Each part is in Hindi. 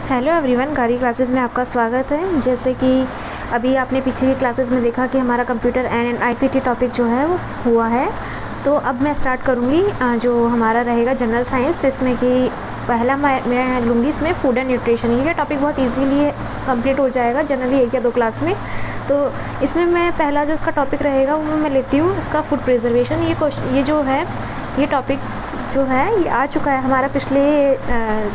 हेलो एवरीवन, गाड़ी क्लासेस में आपका स्वागत है। जैसे कि अभी आपने पीछे की क्लासेस में देखा कि हमारा कंप्यूटर एंड आईसीटी टॉपिक जो है वो हुआ है। तो अब मैं स्टार्ट करूँगी जो हमारा रहेगा जनरल साइंस, जिसमें कि पहला मैं लूँगी इसमें फूड एंड न्यूट्रिशन। ये टॉपिक बहुत इजीली कंप्लीट हो जाएगा जनरली 1 या 2 क्लास में। तो इसमें मैं पहला जो इसका टॉपिक रहेगा वो मैं लेती हूँ इसका फूड प्रिजर्वेशन। ये जो है ये टॉपिक जो है ये आ चुका है हमारा पिछले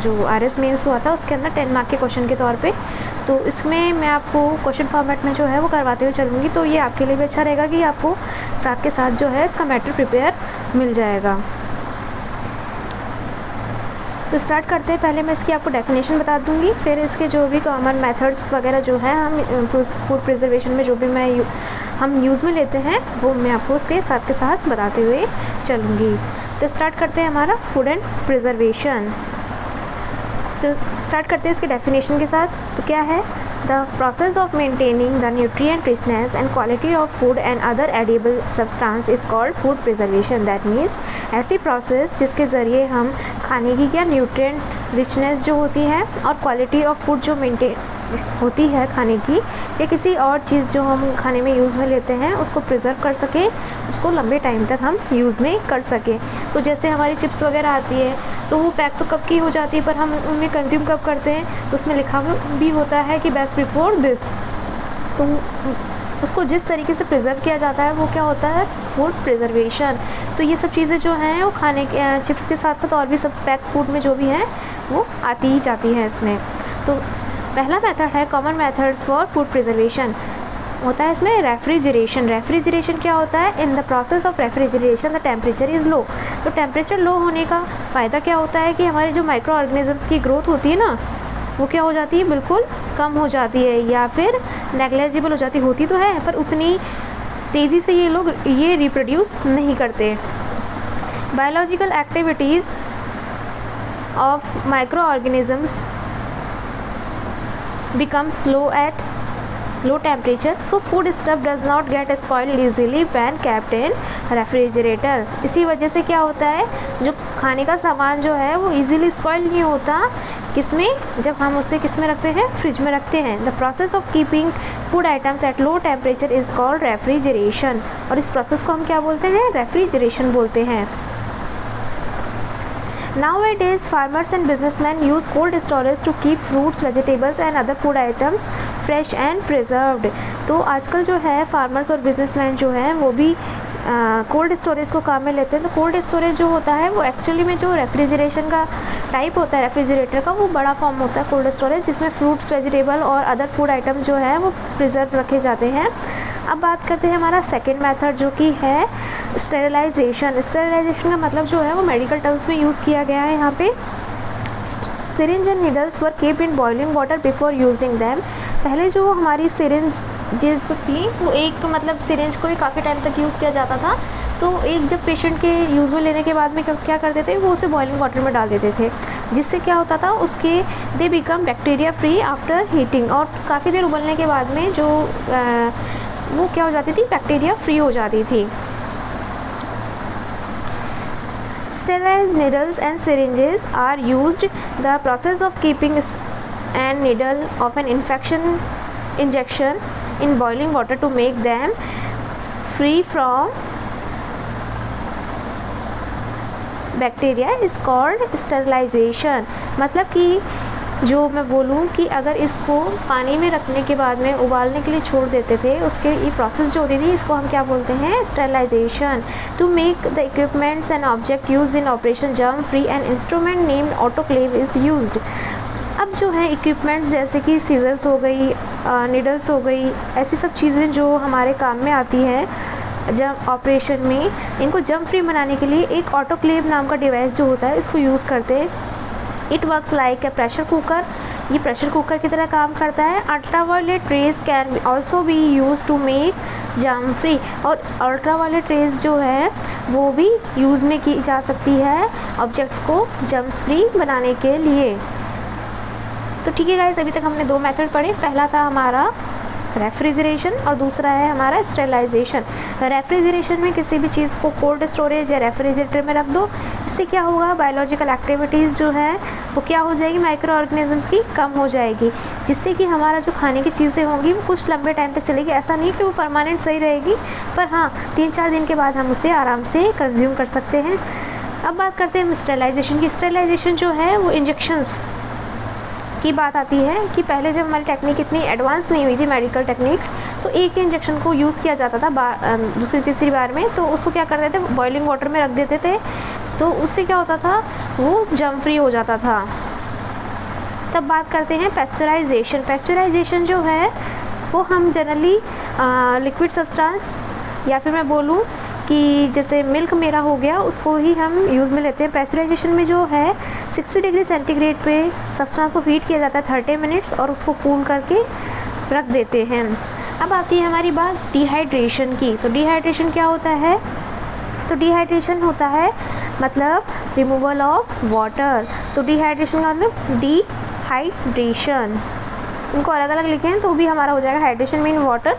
जो आरएस मेंस हुआ था उसके अंदर 10 मार्क के क्वेश्चन के तौर पे। तो इसमें मैं आपको क्वेश्चन फॉर्मेट में जो है वो करवाते हुए चलूँगी, तो ये आपके लिए भी अच्छा रहेगा कि आपको साथ के साथ जो है इसका मैटर प्रिपेयर मिल जाएगा। तो स्टार्ट करते हैं। पहले मैं इसकी आपको डेफिनेशन बता दूंगी, फिर इसके जो भी कॉमन मेथड्स वगैरह जो है हम फूड प्रिजर्वेशन में जो भी हम यूज़ में लेते हैं वो मैं आपको उसके साथ बताते हुए चलूँगी। तो स्टार्ट करते हैं हमारा फूड एंड प्रिजर्वेशन। तो स्टार्ट करते हैं इसके डेफिनेशन के साथ। तो क्या है? The process of maintaining the nutrient richness and quality of food and other edible substance is called food preservation. That means ऐसी प्रोसेस जिसके ज़रिए हम खाने की क्या न्यूट्रिएंट रिचनेस जो होती है और क्वालिटी ऑफ फूड जो मेंटेन होती है खाने की, या किसी और चीज़ जो हम खाने में यूज़ में लेते हैं उसको प्रिजर्व कर सकें, उसको लंबे टाइम तक हम यूज़ में कर सकें। तो जैसे हमारी चिप्स वगैरह आती है तो वो पैक तो कब की हो जाती है, पर हम उन्हें कंज्यूम कब करते हैं तो उसमें लिखा भी होता है कि बेस्ट बिफोर दिस। तो उसको जिस तरीके से प्रिजर्व किया जाता है वो क्या होता है? Food preservation. तो ये सब चीज़ें जो हैं वो खाने के चिप्स के साथ साथ और भी सब पैक फूड में जो भी हैं वो आती ही जाती हैं इसमें। तो पहला मेथड है common methods for food preservation, होता है इसमें रेफ्रिजरेशन। रेफ्रिजरेशन क्या होता है? In the process of refrigeration the temperature is low. तो टेम्परेचर लो होने का फ़ायदा क्या होता है कि हमारे जो माइक्रो ऑर्गेनिजम्स की ग्रोथ होती है ना वो क्या हो जाती है? बिल्कुल कम हो जाती है या फिर नेग्लेजिबल हो जाती होती तो है, पर उतनी तेज़ी से ये लोग ये रिप्रोड्यूस नहीं करते। Biological activities of micro organisms becomes slow at low temperature, so food stuff does not get spoiled easily when kept in refrigerator। इसी वजह से क्या होता है, जो खाने का सामान जो है वो easily spoil नहीं होता, किसमें? जब हम उसे किसमें रखते हैं? फ्रिज में रखते हैं। The process of keeping food items at low temperature is called refrigeration. और इस प्रोसेस को हम क्या बोलते हैं? रेफ्रिजरेशन बोलते हैं। Nowadays, farmers and businessmen use cold storage to keep fruits, vegetables and other food items fresh and preserved। तो आजकल जो है फार्मर्स और बिजनेसमैन जो हैं वो भी कोल्ड स्टोरेज को काम में लेते हैं। तो कोल्ड स्टोरेज जो होता है वो एक्चुअली में जो रेफ्रिजरेशन का टाइप होता है रेफ्रिजरेटर का, वो बड़ा फॉर्म होता है कोल्ड स्टोरेज, जिसमें फ्रूट्स, वेजिटेबल और अदर फूड आइटम्स जो है वो प्रिजर्व रखे जाते हैं। अब बात करते हैं हमारा सेकेंड मेथड जो कि है स्टेरिलाइजेशन। स्टेरिलाइजेशन का मतलब जो है वो मेडिकल टर्म्स में यूज़ किया गया है यहाँ पे। Syringe and needles were keep in boiling water before using them. पहले जो हमारी सिरिंज जो थी वो एक मतलब सिरिंज को ही काफ़ी टाइम तक यूज़ किया जाता था। तो एक जब पेशेंट के यूज़ में लेने के बाद में क्या करते थे, वो उसे बॉइलिंग वाटर में डाल देते थे, जिससे क्या होता था उसके they become bacteria free after heating. और काफ़ी देर उबलने के बाद में जो वो क्या हो जाती थी? बैक्टीरिया फ्री हो जाती थी। Sterilized needles and syringes are used. The process of keeping a needle of an injection in boiling water to make them free from bacteria is called sterilization। मतलब कि जो मैं बोलूँ कि अगर इसको पानी में रखने के बाद में उबालने के लिए छोड़ देते थे, उसके ये प्रोसेस जो होती थी इसको हम क्या बोलते हैं? Sterilization. To make the equipments and object used in operation germ free and instrument named autoclave is used. अब जो है इक्विपमेंट्स जैसे कि सीजर्स हो गई, नीडल्स हो गई, ऐसी सब चीज़ें जो हमारे काम में आती है जब ऑपरेशन में, इनको जर्म फ्री बनाने के लिए एक ऑटोक्लेव नाम का डिवाइस जो होता है इसको यूज़ करते हैं। It works like a pressure cooker. ये प्रेशर कुकर की तरह काम करता है। Ultraviolet rays can also be use to make germ free. और अल्ट्रावायलेट रेज जो है वो भी यूज़ में की जा सकती है ऑब्जेक्ट्स को जर्म्स फ्री बनाने के लिए। तो ठीक है गाइस, अभी तक हमने 2 मेथड पढ़े। पहला था हमारा रेफ्रिजरेशन और दूसरा है हमारा स्टेरिलाइजेशन। रेफ्रिजरेशन में किसी भी चीज़ को कोल्ड स्टोरेज या रेफ्रिजरेटर में रख दो। इससे क्या होगा, बायोलॉजिकल एक्टिविटीज़ जो है वो क्या हो जाएगी, माइक्रो ऑर्गेनिजम्स की कम हो जाएगी, जिससे कि हमारा जो खाने की चीज़ें होंगी वो कुछ लंबे टाइम तक चलेगी। ऐसा नहीं कि वो परमानेंट सही रहेगी, पर हाँ 3-4 दिन के बाद हम उसे आराम से कंज्यूम कर सकते हैं। अब बात करते हैं स्टेरिलाइजेशन की। स्टेरिलाइजेशन जो है वो इंजेक्शंस की बात आती है कि पहले जब हमारी टेक्निक इतनी एडवांस नहीं हुई थी, मेडिकल टेक्निक्स, तो एक ही इंजेक्शन को यूज़ किया जाता था दूसरी तीसरी बार में, तो उसको क्या करते थे, बॉइलिंग वाटर में रख देते थे, तो उससे क्या होता था, वो जर्म फ्री हो जाता था। तब बात करते हैं पेस्चराइजेशन। पेस्चराइजेशन जो है वो हम जनरली लिक्विड सब्सटेंस, या फिर मैं बोलूँ कि जैसे मिल्क मेरा हो गया, उसको ही हम यूज़ में लेते हैं। पेस्चराइजेशन में जो है 60 डिग्री सेंटीग्रेड पे सब्सटेंस को हीट किया जाता है 30 मिनट्स, और उसको कूल करके रख देते हैं। अब आती है हमारी बात डिहाइड्रेशन की। तो डिहाइड्रेशन क्या होता है, तो डिहाइड्रेशन होता है मतलब रिमूवल ऑफ वाटर। तो डिहाइड्रेशन का मतलब डिहाइड्रेशन, इनको अलग अलग लिखे हैं तो भी हमारा हो जाएगा हाइड्रेशन मीन वाटर,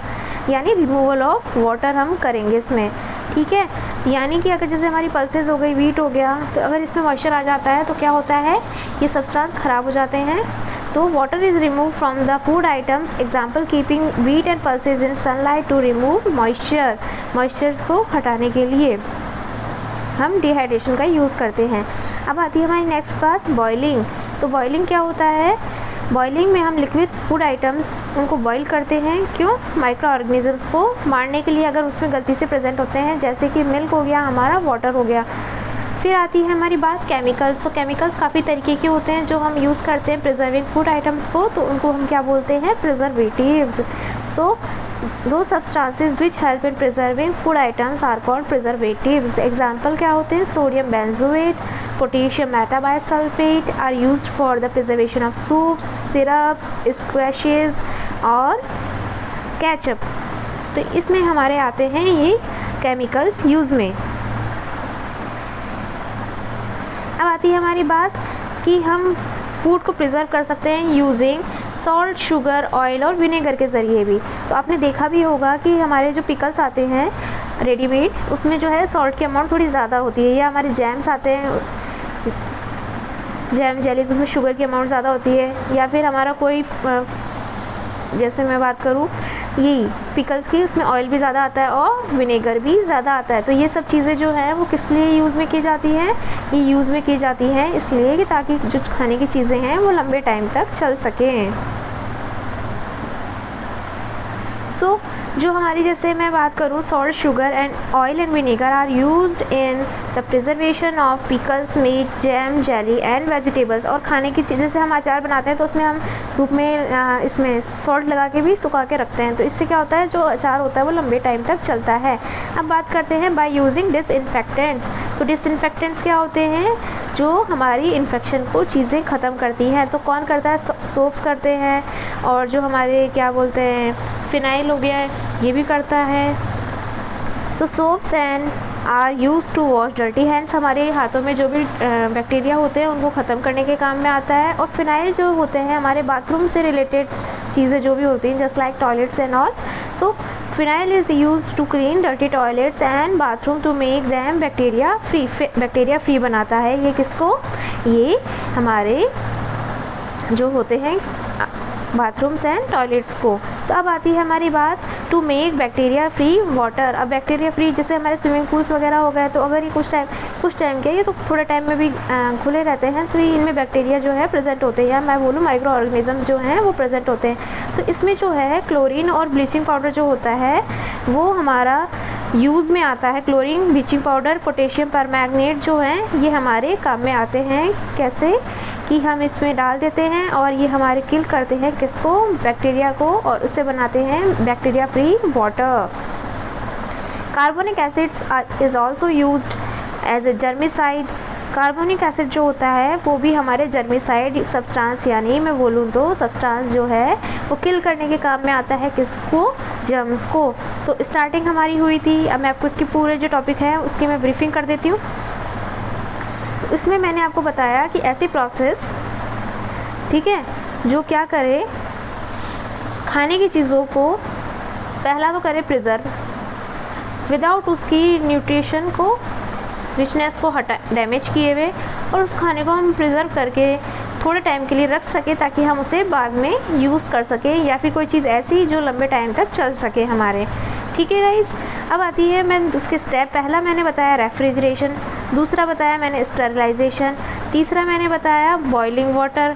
यानी रिमूवल ऑफ वाटर हम करेंगे इसमें, ठीक है। यानी कि अगर जैसे हमारी पल्सेस हो गई, वीट हो गया, तो अगर इसमें मॉइस्चर आ जाता है तो क्या होता है, ये सब्सटेंस ख़राब हो जाते हैं। तो water is remove from the food items, example keeping wheat and pulses in sunlight to remove moisture. Moisture को हटाने के लिए हम डिहाइड्रेशन का यूज़ करते हैं। अब आती है हमारी नेक्स्ट बात, बॉइलिंग। तो बॉइलिंग क्या होता है, बॉइलिंग में हम लिक्विड फूड आइटम्स उनको बॉईल करते हैं, क्यों, माइक्रो ऑर्गेनिजम्स को मारने के लिए अगर उसमें गलती से प्रेजेंट होते हैं, जैसे कि मिल्क हो गया हमारा, वाटर हो गया। फिर आती है हमारी बात केमिकल्स। तो केमिकल्स काफ़ी तरीके के होते हैं जो हम यूज़ करते हैं प्रिजर्विंग फूड आइटम्स को, तो उनको हम क्या बोलते हैं, preservatives. So those substances which help in preserving food items are called preservatives. Example क्या होते हैं, sodium benzoate, potassium metabisulphite are used for the preservation of soups, syrups, squashes और केचप। तो इसमें हमारे आते हैं ये केमिकल्स यूज़ में। अब आती है हमारी बात कि हम फूड को प्रिजर्व कर सकते हैं यूजिंग सॉल्ट, शुगर, ऑयल और विनेगर के ज़रिए भी। तो आपने देखा भी होगा कि हमारे जो पिकल्स आते हैं रेडीमेड, उसमें जो है सॉल्ट की अमाउंट थोड़ी ज़्यादा होती है, या हमारे जैम्स आते हैं, जैम जेलीज, उसमें शुगर की अमाउंट ज़्यादा होती है, या फिर हमारा कोई जैसे मैं बात करूँ यही पिकल्स की, उसमें ऑयल भी ज़्यादा आता है और विनेगर भी ज़्यादा आता है। तो ये सब चीज़ें जो हैं वो किस लिए यूज़ में की जाती हैं, ये यूज़ में की जाती हैं इसलिए कि ताकि जो खाने की चीज़ें हैं वो लंबे टाइम तक चल सकें। सो जो हमारी, जैसे मैं बात करूँ, salt, sugar and oil and vinegar are used in the preservation of pickles, meat, jam, jelly and vegetables. और खाने की चीज़ें से हम अचार बनाते हैं तो उसमें हम धूप में इसमें सॉल्ट लगा के भी सुखा के रखते हैं, तो इससे क्या होता है, जो अचार होता है वो लंबे टाइम तक चलता है। अब बात करते हैं बाय यूजिंग डिसइंफेक्टेंट्स। तो डिसइंफेक्टेंट्स क्या होते हैं, जो हमारी इन्फेक्शन को चीज़ें ख़त्म करती हैं। तो कौन करता है, सोप्स करते हैं, और जो हमारे क्या बोलते हैं, फिनाइल हो गया है, ये भी करता है। तो soaps and are use to wash dirty hands, हमारे हाथों में जो भी बैक्टीरिया होते हैं उनको ख़त्म करने के काम में आता है। और फिनाइल जो होते हैं हमारे बाथरूम से रिलेटेड चीज़ें जो भी होती हैं, just like toilets and all. तो phenyl is use to clean dirty toilets and bathroom to make them bacteria free बनाता है। ये किसको, ये हमारे जो होते हैं बाथरूम्स एंड टॉयलेट्स को। तो अब आती है हमारी बात to make bacteria free water. अब बैक्टीरिया फ्री, जैसे हमारे स्विमिंग पूल्स वगैरह हो गए, तो अगर ये कुछ टाइम के, ये तो थोड़े टाइम में भी खुले रहते हैं, तो ये इनमें बैक्टीरिया जो है प्रेजेंट होते हैं, या मैं बोलूँ माइक्रो ऑर्गेनिजम्स जो हैं वो प्रेजेंट होते हैं। तो इसमें जो है क्लोरीन और ब्लीचिंग पाउडर जो होता है वो हमारा यूज़ में आता है। Chlorine, bleaching powder, potassium permanganate जो हैं ये हमारे काम में आते हैं। कैसे कि हम इसमें डाल देते हैं और ये हमारे किल करते हैं किसको, बैक्टीरिया को, और उससे बनाते हैं bacteria free water. Carbonic acids is also used as a germicide. Carbonic acid जो होता है वो भी हमारे जर्मिसाइड सब्सटेंस, यानी मैं बोलूँ तो सब्सटेंस जो है वो किल करने के काम में आता है, किसको, जर्म्स को। तो स्टार्टिंग हमारी हुई थी, अब मैं आपको इसकी पूरे जो टॉपिक है उसकी मैं ब्रीफिंग कर देती हूँ। तो इसमें मैंने आपको बताया कि ऐसी प्रोसेस, ठीक है, जो क्या करे, खाने की चीज़ों को पहला तो करे प्रिजर्व, विदाउट उसकी न्यूट्रिशन को रिचनेस को हटा डैमेज किए हुए, और उस खाने को हम प्रिजर्व करके थोड़े टाइम के लिए रख सके ताकि हम उसे बाद में यूज़ कर सकें, या फिर कोई चीज़ ऐसी जो लंबे टाइम तक चल सके हमारे। ठीक है गाइस, अब आती है मैं उसके स्टेप। पहला मैंने बताया रेफ्रिजरेशन, दूसरा बताया मैंने स्टरलाइजेशन, तीसरा मैंने बताया बॉइलिंग वाटर,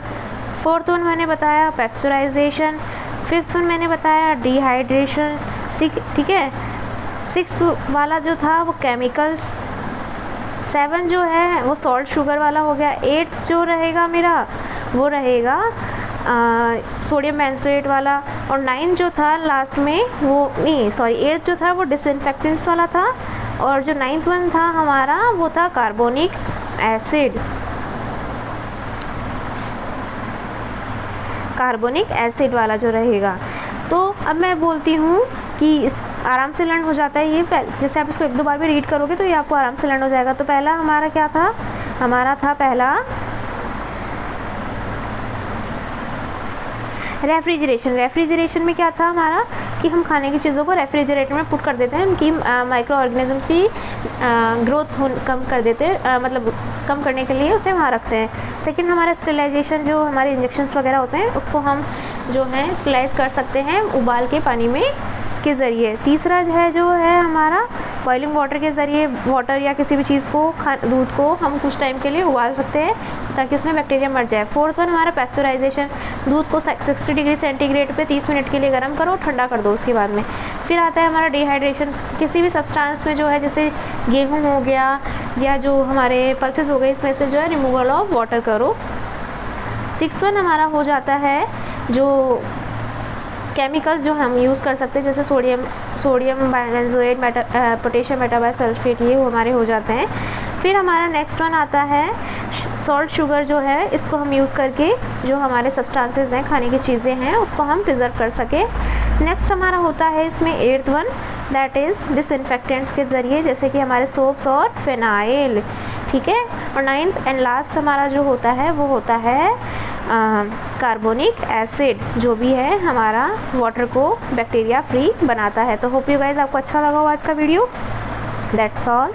फोर्थ वन मैंने बताया पैस्चराइजेशन, फिफ्थ वन मैंने बताया डिहाइड्रेशन। ठीक है, सिक्स वाला जो था वो केमिकल्स, 7 जो है वो सॉल्ट शुगर वाला हो गया, 8th जो रहेगा मेरा वो रहेगा सोडियम बेंजोएट वाला, और 9 जो था लास्ट में वो नहीं सॉरी 8th जो था वो डिसइंफेक्टेंट्स वाला था, और जो 9th वन था हमारा वो था कार्बोनिक एसिड। कार्बोनिक एसिड वाला जो रहेगा। तो अब मैं बोलती हूँ कि इस आराम से लर्न हो जाता है ये, जैसे आप इसको 1-2 बार भी रीड करोगे तो ये आपको आराम से लर्न हो जाएगा। तो पहला हमारा क्या था, हमारा था पहला रेफ्रिजरेशन। रेफ्रिजरेशन में क्या था हमारा कि हम खाने की चीज़ों को रेफ्रिजरेटर में पुट कर देते हैं कि माइक्रो ऑर्गेनिजम्स की ग्रोथ कम कर देते हैं, मतलब कम करने के लिए उसे वहाँ रखते हैं। सेकंड हमारा स्टेरिलाइजेशन, जो हमारे इंजेक्शंस वगैरह होते हैं उसको हम जो है स्टेरिलाइज कर सकते हैं उबाल के पानी में के ज़रिए। तीसरा जो है हमारा बॉइलिंग वाटर के ज़रिए, वाटर या किसी भी चीज़ को दूध को हम कुछ टाइम के लिए उबाल सकते हैं ताकि उसमें बैक्टीरिया मर जाए। फोर्थ वन हमारा पैस्चराइजेशन, दूध को 60 डिग्री सेंटीग्रेड पे 30 मिनट के लिए गर्म करो, ठंडा कर दो उसके बाद में। फिर आता है हमारा डिहाइड्रेशन, किसी भी सब्सटेंस में जो है जैसे गेहूँ हो गया या जो हमारे पल्सेस हो गए इसमें से जो है रिमूवल ऑफ वाटर करो। 6th वन हमारा हो जाता है जो केमिकल्स जो हम यूज़ कर सकते हैं, जैसे सोडियम बेंजोएट, पोटेशियम मेटाबाइसल्फेट, ये हमारे हो जाते हैं। फिर हमारा नेक्स्ट वन आता है सॉल्ट शुगर, जो है इसको हम यूज़ करके जो हमारे सब्सटेंसेस हैं, खाने की चीज़ें हैं, उसको हम प्रिजर्व कर सकें। नेक्स्ट हमारा होता है इसमें 8th one, that is disinfectants के ज़रिए, जैसे कि हमारे सोप्स और फिनाइल। ठीक है, और 9th एंड लास्ट हमारा जो होता है वो होता है कार्बोनिक एसिड, जो भी है हमारा वाटर को बैक्टीरिया फ्री बनाता है। तो होप यू गाइज आपको अच्छा लगा हो आज का वीडियो। That's all.